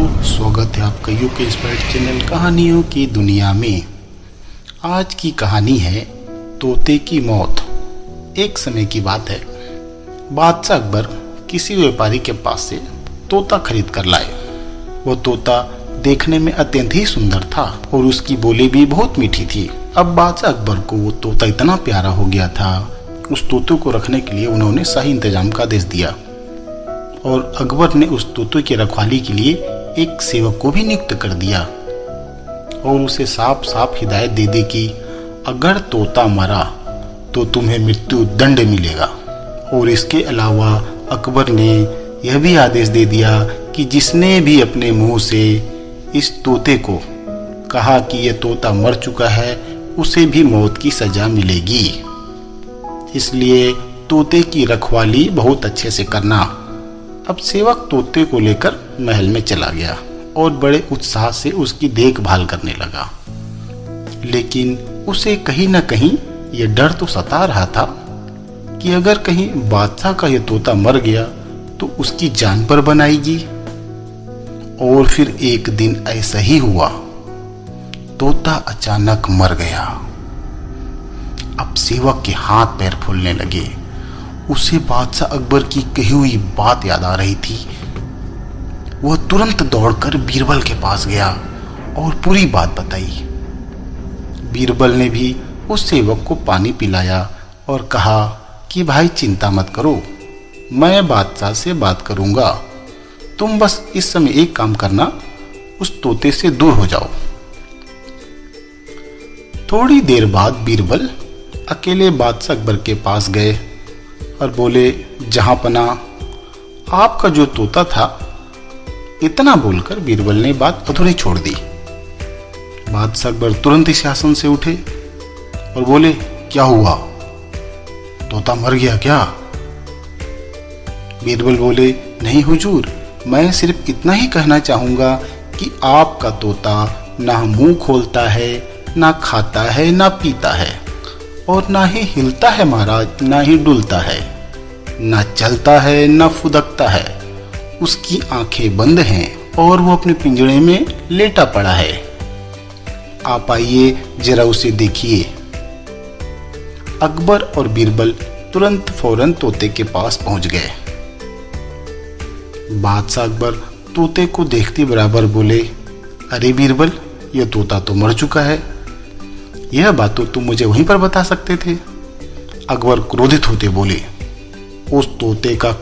दोस्तों, स्वागत है आपका यूके इंस्पायर्ड चैनल कहानियों की दुनिया में। आज की कहानी है तोते की मौत। एक समय की बात है, बादशाह अकबर किसी व्यापारी के पास से तोता खरीद कर लाए। वो तोता देखने में अत्यंत ही सुंदर था और उसकी बोली भी बहुत मीठी थी। अब बादशाह अकबर को वो तोता इतना प्यारा हो गया था, उस तोते को रखने के लिए उन्होंने शाही इंतजाम का आदेश दिया और अकबर ने उस तोते की रखवाली के लिए एक सेवक को भी नियुक्त कर दिया और उसे साफ साफ हिदायत दे दी कि अगर तोता मरा तो तुम्हें मृत्यु दंड मिलेगा। और इसके अलावा अकबर ने यह भी आदेश दे दिया कि जिसने भी अपने मुंह से इस तोते को कहा कि यह तोता मर चुका है, उसे भी मौत की सजा मिलेगी। इसलिए तोते की रखवाली बहुत अच्छे से करना। अब सेवक तोते को लेकर महल में चला गया और बड़े उत्साह से उसकी देखभाल करने लगा, लेकिन उसे कहीं न कहीं यह डर तो सता रहा था कि अगर कहीं बादशाह का यह तोता मर गया तो उसकी जान पर बनाएगी। और फिर एक दिन ऐसा ही हुआ, तोता अचानक मर गया। अब सेवक के हाथ पैर फूलने लगे। उसे बादशाह अकबर की कही हुई बात याद आ रही थी। वह तुरंत दौड़कर बीरबल के पास गया और पूरी बात बताई। बीरबल ने भी उस सेवक को पानी पिलाया और कहा कि भाई चिंता मत करो, मैं बादशाह से बात करूंगा। तुम बस इस समय एक काम करना, उस तोते से दूर हो जाओ। थोड़ी देर बाद बीरबल अकेले बादशाह अकबर के पास गए और बोले, जहां पना आपका जो तोता था। इतना बोलकर बीरबल ने बात अधूरी छोड़ दी। बादशाह अकबर तुरंत ही सिंहासन से उठे और बोले, क्या हुआ, तोता मर गया क्या? बीरबल बोले, नहीं हुजूर, मैं सिर्फ इतना ही कहना चाहूंगा कि आपका तोता ना मुंह खोलता है, ना खाता है, ना पीता है और ना ही हिलता है महाराज, ना ही डुलता है, ना चलता है, ना फुदकता है। उसकी आंखें बंद हैं और वो अपने पिंजरे में लेटा पड़ा है। आप आइए जरा उसे देखिए। अकबर और बीरबल तुरंत फौरन तोते के पास पहुंच गए। बादशाह अकबर तोते को देखते बराबर बोले, अरे बीरबल, यह तोता तो मर चुका है। यह बात तो तुम मुझे वहीं पर बता सकते थे। अकबर क्रोधित होते बोले, उस तोते का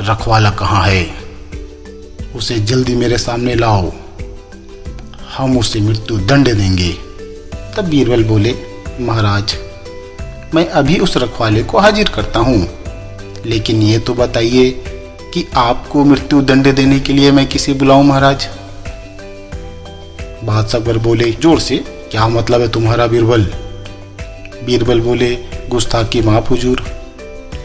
रखवाला कहाँ है? उसे जल्दी मेरे सामने लाओ, हम उसे मृत्यु दंड देंगे। तब बीरबल बोले, महाराज, मैं अभी उस रखवाले को हाजिर करता हूँ, लेकिन ये तो बताइए कि आपको मृत्यु दंड देने के लिए मैं किसे बुलाऊं महाराज? बादशाह अकबर बोले जोर से, क्या मतलब है तुम्हारा बीरबल? बीरबल बोले, गुस्ताखी माफ हुजूर,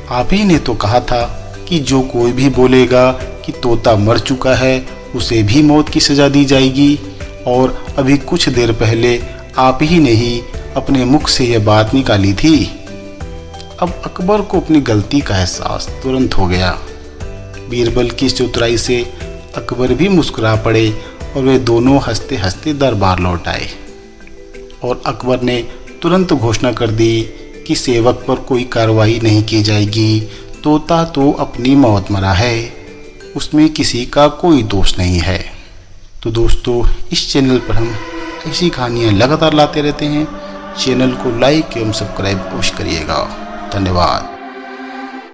आप ही ने तो कहा था कि जो कोई भी बोलेगा कि तोता मर चुका है उसे भी मौत की सजा दी जाएगी, और अभी कुछ देर पहले आप ही ने ही अपने मुख से यह बात निकाली थी। अब अकबर को अपनी गलती का एहसास तुरंत हो गया। बीरबल की चतुराई से अकबर भी मुस्कुरा पड़े और वे दोनों हंसते हंसते दरबार लौट आए। और अकबर ने तुरंत घोषणा कर दी कि सेवक पर कोई कार्रवाई नहीं की जाएगी। तोता तो अपनी मौत मरा है, उसमें किसी का कोई दोष नहीं है। तो दोस्तों, इस चैनल पर हम ऐसी कहानियाँ लगातार लाते रहते हैं। चैनल को लाइक एवं सब्सक्राइब अवश्य करिएगा। धन्यवाद।